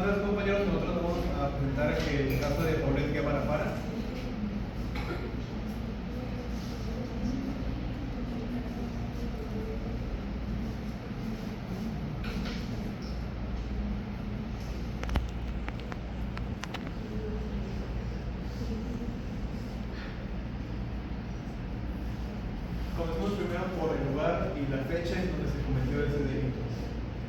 tardes, compañeros. Nosotros vamos a presentar el caso de Paulette Guevara Fara. Comencemos primero por el lugar y la fecha en donde se cometió ese delito.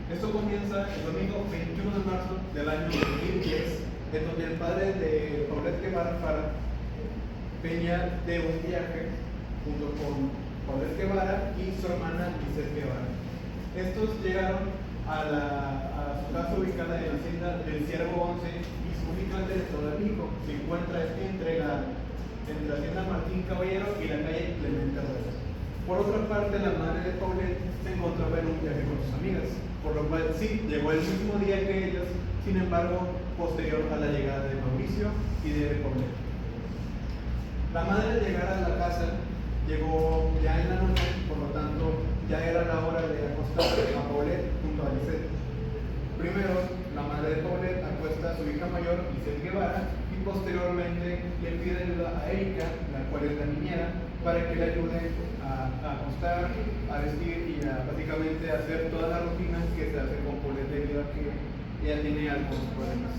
Esto comienza el domingo 21 de marzo del año 2010, en donde el padre de Paulette Guevara Fara venía de un viaje junto con Paulette Guevara y su hermana Lisette Guevara. Estos llegaron a su casa ubicada en la hacienda del Ciervo 11 y su ubicante de Estado de México. Se encuentra entre la hacienda Martín Caballero y la calle Clemente Reyes. Por otra parte, la madre de Paulette se encontraba en un viaje con sus amigas, por lo cual sí, llegó el mismo día que ellas, sin embargo, posterior a la llegada de Mauricio y de Paulette. La madre al llegar a la casa llegó ya en la noche, por lo tanto, ya era la hora de acostar a Paulette junto a Lisette. Primero, la madre de Paulette acuesta a su hija mayor, Lisette Guevara, y posteriormente le pide ayuda a Erika, la cual es la niñera, para que le ayude a acostar, a vestir y a básicamente hacer toda la rutina que se hace con Paulette debido a que ella tiene algunos problemas.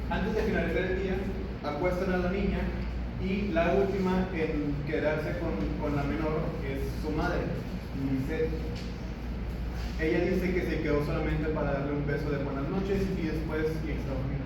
Antes de finalizar el día, acuestan a la niña y la última en quedarse con la menor es su madre, Lisette. Ella dice que se quedó solamente para darle un beso de buenas noches y después irse a dormir.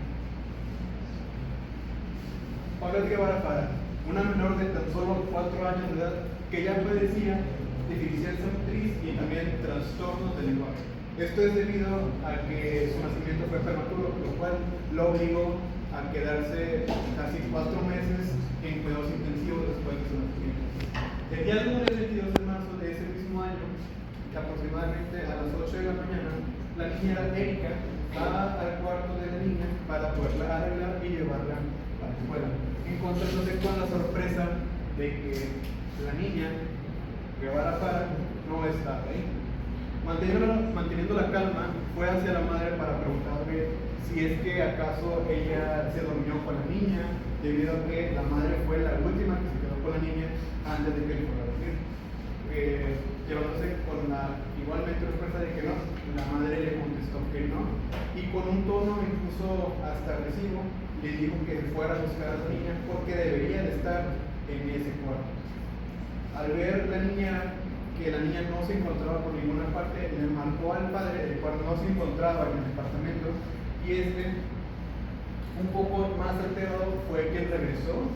Paulette Guevara Fara, una menor de tan solo 4 años de edad que ya padecía deficiencia motriz y también trastornos del lenguaje. Esto es debido a que su nacimiento fue prematuro, lo cual lo obligó a quedarse casi 4 meses en cuidados intensivos después de su nacimiento. El día lunes 22 de marzo de ese mismo año, aproximadamente a las 8 de la mañana, la niñera Erika va al cuarto de la niña para poderla arreglar y llevarla a la escuela, encontrándose con la sorpresa de que la niña Guevara Fara no estaba ahí. Manteniendo la calma, fue hacia la madre para preguntarle si es que acaso ella se durmió con la niña, debido a que la madre fue la última que se quedó con la niña antes de que él fuera a dormir. Llevándose con la igualmente respuesta de que no, la madre le contestó que no, y con un tono incluso hasta agresivo le dijo que fuera a buscar a la niña porque debería de estar en ese cuarto. Al ver la niña que la niña no se encontraba por ninguna parte, le marcó al padre, el cual no se encontraba en el departamento, y un poco más alterado, fue quien regresó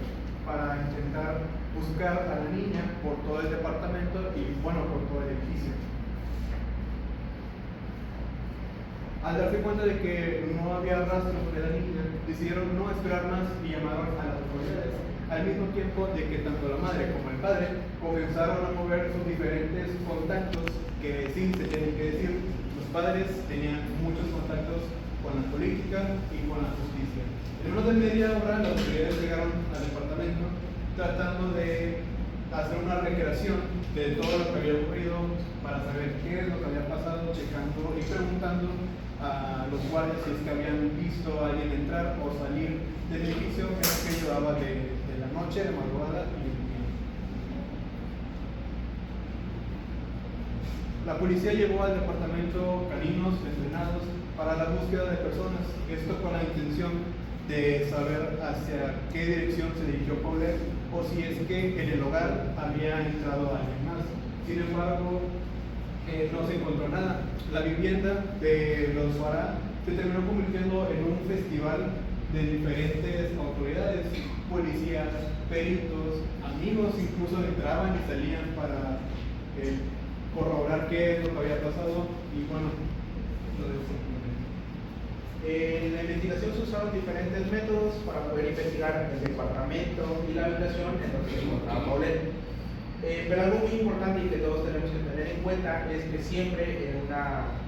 para intentar buscar a la niña por todo el departamento y bueno, por todo el edificio. Al darse cuenta de que no había rastros de la niña, decidieron no esperar más y llamaron a las autoridades, al mismo tiempo de que tanto la madre como el padre comenzaron a mover sus diferentes contactos, que sí se tienen que decir, los padres tenían muchos contactos con la política y con la justicia. En menos de media hora las autoridades llegaron al departamento tratando de hacer una recreación de todo lo que había ocurrido para saber qué es lo que había pasado, checando y preguntando a los guardias si es que habían visto a alguien entrar o salir del edificio en lo que llevaba de la noche, de madrugada y el día. La policía llevó al departamento caninos entrenados para la búsqueda de personas, esto con la intención de saber hacia qué dirección se dirigió Paulette o si es que en el hogar había entrado alguien más. Sin embargo, no se encontró nada. La vivienda de los Fara se terminó convirtiendo en un festival de diferentes autoridades, policías, peritos, amigos, incluso entraban y salían para corroborar qué es lo que había pasado y bueno, lo dejo. En la investigación se usaron diferentes métodos para poder investigar el departamento y la habitación en donde se encontraba Paulette. Pero algo muy importante y que todos tenemos que tener en cuenta es que siempre en una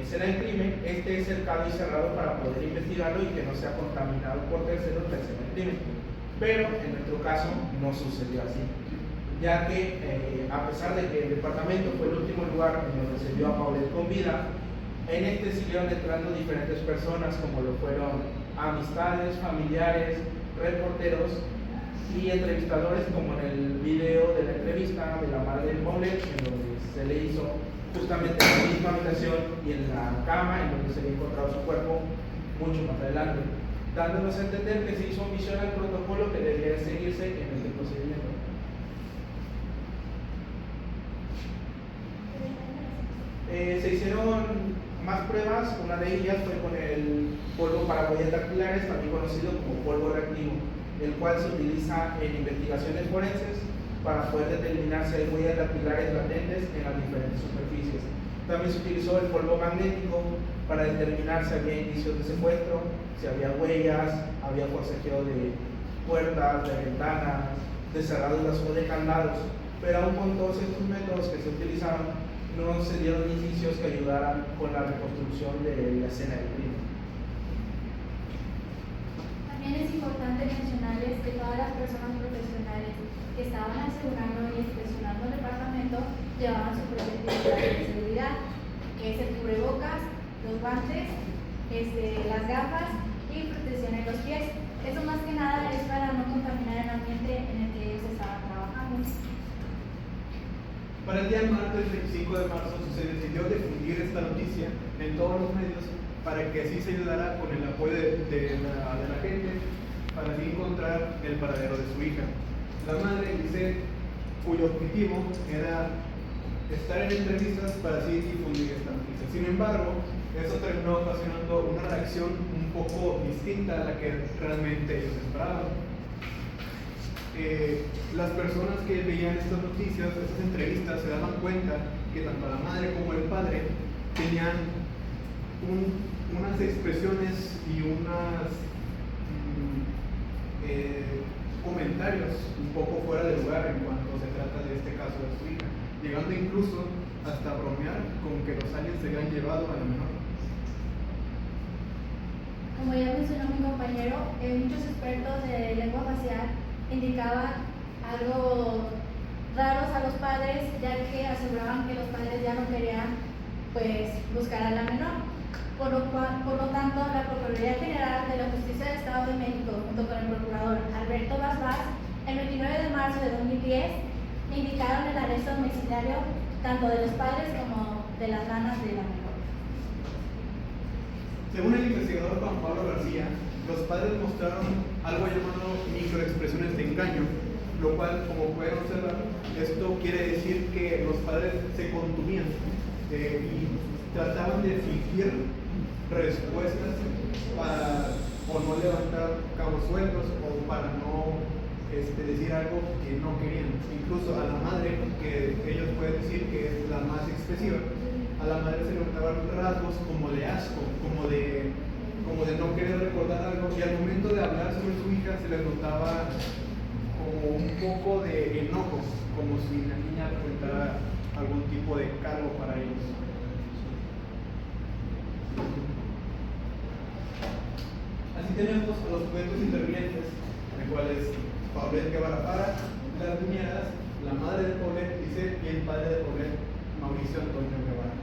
escena de crimen esté cercado y cerrado para poder investigarlo y que no sea contaminado por terceros la escena de crimen. Pero en nuestro caso no sucedió así, ya que a pesar de que el departamento fue el último lugar en donde se vio a Paulette con vida, En este siguieron entrando diferentes personas, como lo fueron amistades, familiares, reporteros y entrevistadores, como en el video de la entrevista de la madre del Paulet, en donde se le hizo justamente en la misma habitación y en la cama en donde se había encontrado su cuerpo mucho más adelante, dándonos a entender que se hizo omisión al protocolo que debía seguirse en este procedimiento. Se hicieron más pruebas. Una de ellas fue con el polvo para huellas dactilares, también conocido como polvo reactivo, el cual se utiliza en investigaciones forenses para poder determinar si hay huellas dactilares latentes en las diferentes superficies. También se utilizó el polvo magnético para determinar si había indicios de secuestro, si había huellas, había forcejeo de puertas, de ventanas, de cerraduras o de candados. Pero aún con todos estos métodos que se utilizaron, no se dieron indicios que ayudaran con la reconstrucción de la escena del crimen. También es importante mencionarles que todas las personas profesionales que estaban asegurando y inspeccionando el departamento llevaban su propia equipo de seguridad, que es el cubrebocas, los guantes, las gafas y protección en los pies. Eso más que nada es para no contaminar el ambiente en el que ellos estaban trabajando. Para el día martes 25 de marzo se decidió difundir esta noticia en todos los medios para que así se ayudara con el apoyo de la gente para así encontrar el paradero de su hija. La madre dice cuyo objetivo era estar en entrevistas para así difundir esta noticia. Sin embargo, eso terminó ocasionando una reacción un poco distinta a la que realmente ellos esperaban. Las personas que veían estas noticias, estas entrevistas, se daban cuenta que tanto la madre como el padre tenían unas expresiones y unos comentarios un poco fuera de lugar en cuanto se trata de este caso de su hija, llegando incluso hasta a bromear con que los aliens se habían llevado a la menor. Como ya mencionó mi compañero, muchos expertos de lengua facial indicaban algo raros a los padres, ya que aseguraban que los padres ya no querían buscar a la menor. Por lo tanto, la Procuraduría General de la Justicia del Estado de México, junto con el procurador Alberto Vaz, el 29 de marzo de 2010, indicaron el arresto domiciliario tanto de los padres como de las nanas de la menor. Según el investigador Juan Pablo García, los padres mostraron algo llamado microexpresiones de engaño, lo cual, como pueden observar, esto quiere decir que los padres se contuvían y trataban de fingir respuestas para o no levantar cabos sueltos o para no decir algo que no querían. Incluso a la madre, que ellos pueden decir que es la más expresiva, a la madre se le notaban rasgos como de asco, como de no querer recordar algo, y al momento de hablar sobre su hija se les notaba como un poco de enojo, como si la niña representara algún tipo de cargo para ellos. Así tenemos a los sujetos intervinientes, los cuales Paulet Guevara Para, las niñeras, la madre de Paulet, dice, y el padre de Paulet, Mauricio Antonio Guevara.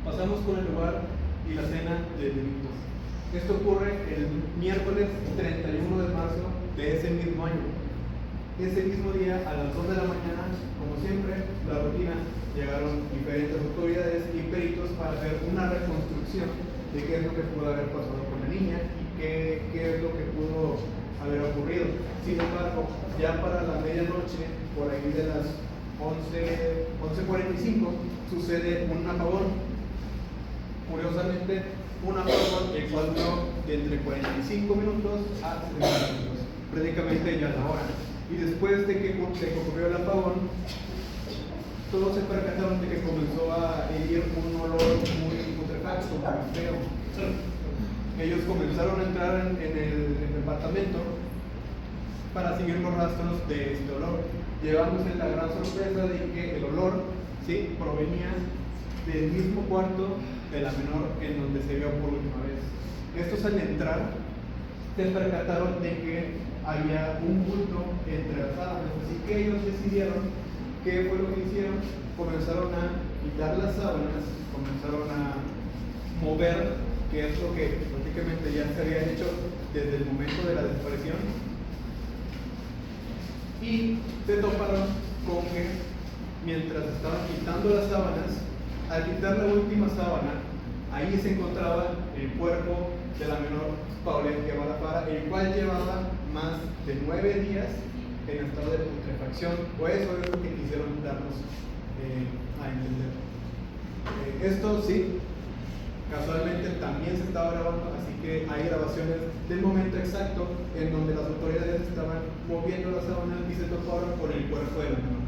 Pasamos con el lugar y la escena de delitos. Esto ocurre el miércoles 31 de marzo de ese mismo año. Ese mismo día, a las 2 de la mañana, como siempre, la rutina, llegaron diferentes autoridades y peritos para hacer una reconstrucción de qué es lo que pudo haber pasado con la niña y qué es lo que pudo haber ocurrido. Sin embargo, ya para la medianoche, por ahí de las 11:45, sucede un apagón. Curiosamente, un apagón el cual duró de entre 45 minutos a 60 minutos, prácticamente ya la hora. Y después de que ocurrió el apagón, todos se percataron de que comenzó a emitir un olor muy putrefacto, muy feo. Ellos comenzaron a entrar en el departamento para seguir los rastros de este olor, llevándose la gran sorpresa de que el olor provenía del mismo cuarto de la menor en donde se vio por última vez. Estos, al entrar, se percataron de que había un bulto entre las sábanas. Así que ellos decidieron, ¿qué fue lo que hicieron? Comenzaron a quitar las sábanas, comenzaron a mover, que es lo que prácticamente ya se había hecho desde el momento de la desaparición, y se toparon con que mientras estaban quitando las sábanas, al quitar la última sábana, ahí se encontraba el cuerpo de la menor Paulette Guevara Fara, el cual llevaba más de 9 días en estado de putrefacción, o eso es lo que quisieron darnos a entender. Esto sí, casualmente también se estaba grabando, así que hay grabaciones del momento exacto en donde las autoridades estaban moviendo las sábanas y se toparon con el cuerpo de la menor.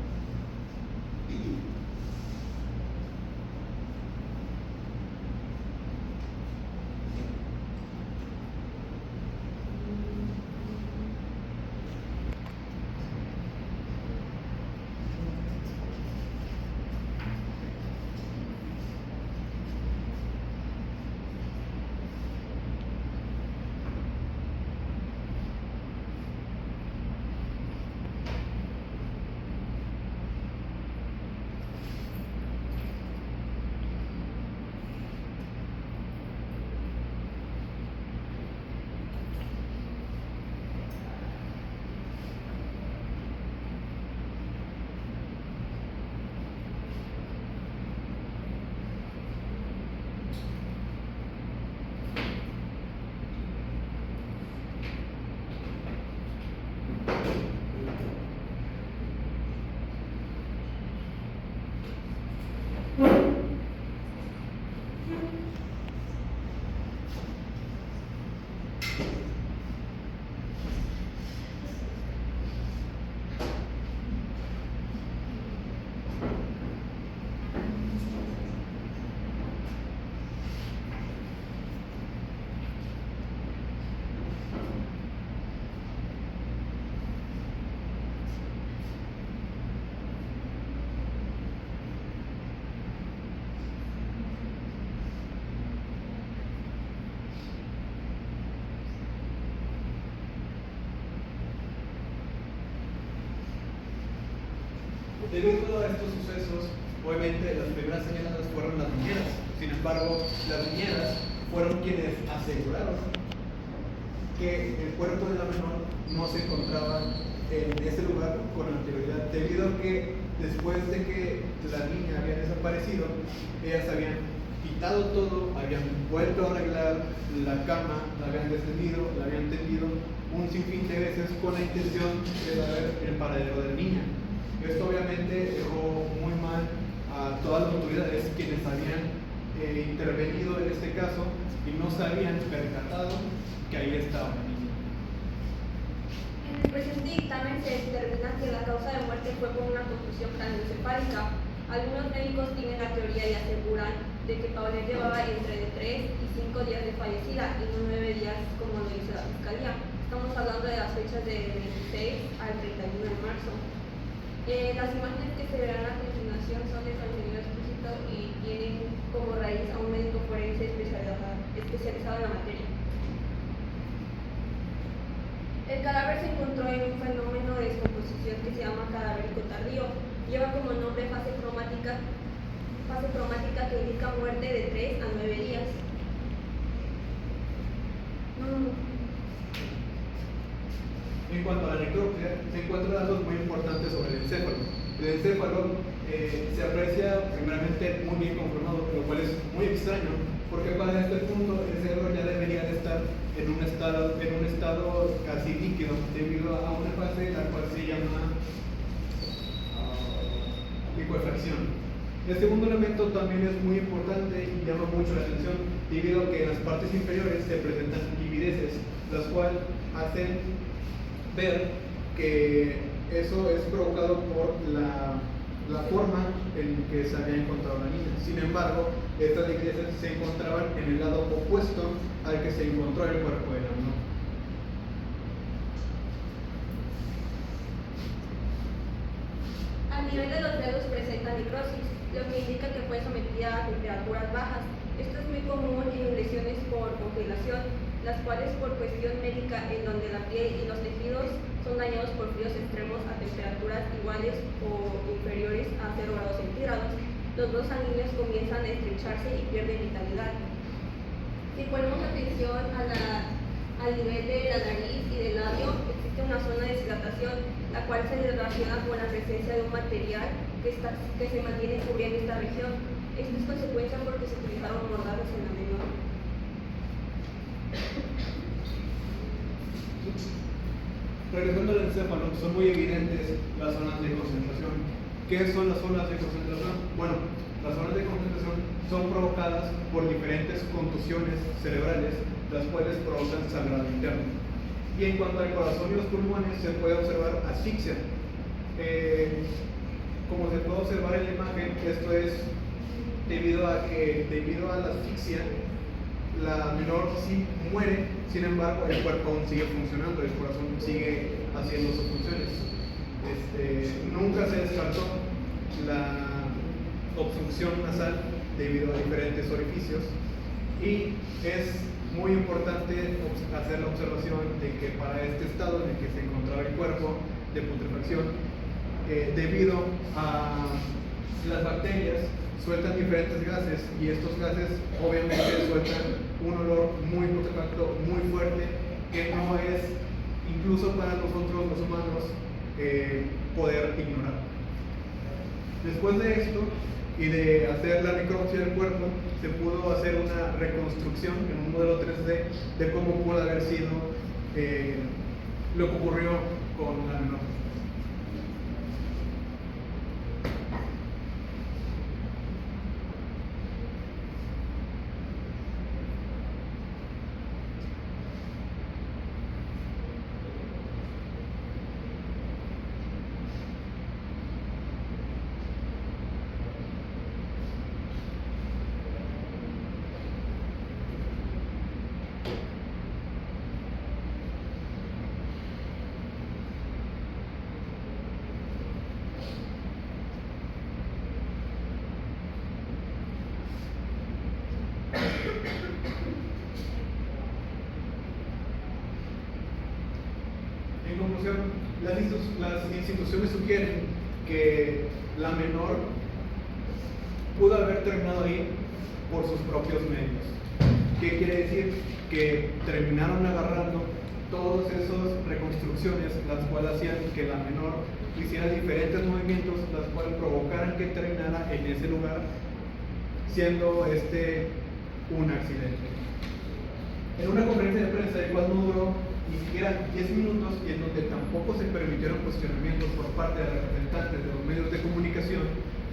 Debido a estos sucesos, obviamente las primeras señaladas fueron las niñeras. Sin embargo, las niñeras fueron quienes aseguraron que el cuerpo de la menor no se encontraba en ese lugar con anterioridad, debido a que después de que la niña había desaparecido, ellas habían quitado todo, habían vuelto a arreglar la cama, la habían descendido, la habían tendido un sinfín de veces con la intención de saber el paradero de la niña. Esto obviamente dejó muy mal a todas las autoridades quienes habían intervenido en este caso y no se habían percatado que ahí estaba la niña. En el presente dictamen se determina que la causa de muerte fue por una contusión craneoencefálica. Algunos médicos tienen la teoría y aseguran de que Paulette llevaba entre 3 y 5 días de fallecida y no 9 días como lo dice la fiscalía. Estamos hablando de las fechas del 26 al 31 de marzo. Las imágenes que se verán a continuación son de contenido explícito y tienen como raíz a un médico forense especializado en la materia. El cadáver se encontró en un fenómeno de descomposición que se llama cadavérico tardío. Lleva como nombre fase cromática que indica muerte de 3 a 9 días. En cuanto a la necropsia, se encuentran datos muy importantes sobre el encéfalo. El encéfalo se aprecia primeramente muy bien conformado, lo cual es muy extraño, porque para este punto el cerebro ya debería de estar en un estado casi líquido, debido a una fase la cual se llama licuefacción. El segundo elemento también es muy importante y llama mucho la atención, debido a que en las partes inferiores se presentan livideces, las cuales hacen ver que eso es provocado por la forma en que se había encontrado la niña. Sin embargo, estas livideces se encontraban en el lado opuesto al que se encontró el cuerpo de la menor. A nivel de los dedos presenta necrosis, lo que indica que fue sometida a temperaturas bajas. Esto es muy común en lesiones por congelación. las cuales por cuestión médica en donde la piel y los tejidos son dañados por fríos extremos a temperaturas iguales o inferiores a 0 grados centígrados, los vasos sanguíneos comienzan a estrecharse y pierden vitalidad. Si ponemos atención al nivel de la nariz y del labio, existe una zona de deshidratación, la cual se relaciona con la presencia de un material que se mantiene cubriendo esta región. Esto es consecuencia porque se utilizaron mordaces en la menor. Regresando al encéfalo, son muy evidentes las zonas de concentración. ¿Qué son las zonas de concentración? Bueno, las zonas de concentración son provocadas por diferentes contusiones cerebrales, las cuales provocan sangrado interno. Y en cuanto al corazón y los pulmones, se puede observar asfixia. Como se puede observar en la imagen, esto es debido a la asfixia, la menor sí muere, sin embargo el cuerpo aún sigue funcionando, el corazón sigue haciendo sus funciones. Nunca se descartó la obstrucción nasal debido a diferentes orificios, y es muy importante hacer la observación de que para este estado en el que se encontraba el cuerpo de putrefacción, debido a las bacterias sueltan diferentes gases, y estos gases obviamente sueltan un olor muy putrefacto, muy fuerte, que no es, incluso para nosotros los humanos, poder ignorar. Después de esto y de hacer la necropsia del cuerpo, se pudo hacer una reconstrucción en un modelo 3D de cómo pudo haber sido lo que ocurrió con la menor. En conclusión, las instituciones sugieren que la menor pudo haber terminado ahí por sus propios medios. ¿Qué quiere decir? Que terminaron agarrando todas esas reconstrucciones, las cuales hacían que la menor hiciera diferentes movimientos, las cuales provocaran que terminara en ese lugar, siendo un accidente. En una conferencia de prensa, el cual no duró ni siquiera 10 minutos, y en donde tampoco se permitieron cuestionamientos por parte de representantes de los medios de comunicación,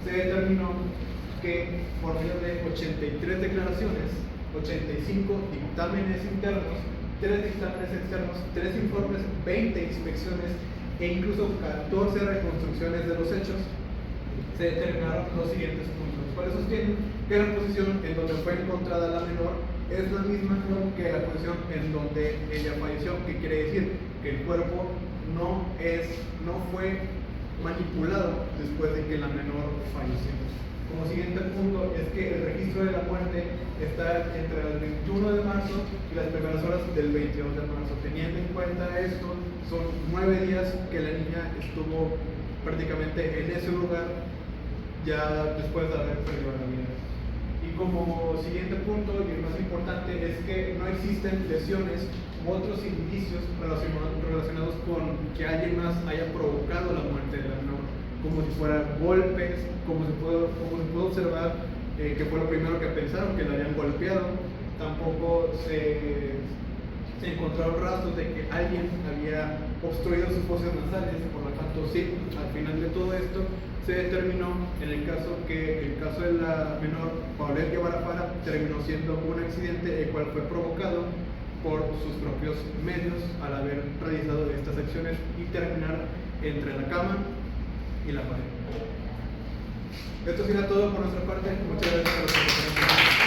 se determinó que por medio de 83 declaraciones, 85 dictámenes internos, 3 dictámenes externos, 3 informes, 20 inspecciones e incluso 14 reconstrucciones de los hechos, se determinaron los siguientes puntos. ¿Cuáles sostienen? Que la posición en donde fue encontrada la menor es la misma que la posición en donde ella falleció, que quiere decir que el cuerpo no fue manipulado después de que la menor falleció. Como siguiente punto es que el registro de la muerte está entre el 21 de marzo y las primeras horas del 22 de marzo. Teniendo en cuenta esto, son 9 días que la niña estuvo prácticamente en ese lugar, ya después de haber perdido la vida. Y como siguiente punto, y el más importante, es que no existen lesiones u otros indicios relacionados con que alguien más haya provocado la muerte de la menor, como si fueran golpes, como se pudo observar que fue lo primero que pensaron, que la habían golpeado. Tampoco se encontraron rastros de que alguien había obstruido sus fosas nasales. Por lo tanto, sí, al final de todo esto se determinó en el caso de la menor Paulette Guevara Fara terminó siendo un accidente el cual fue provocado por sus propios medios al haber realizado estas acciones y terminar entre la cama y la pared. Esto será todo por nuestra parte. Muchas gracias por la atención.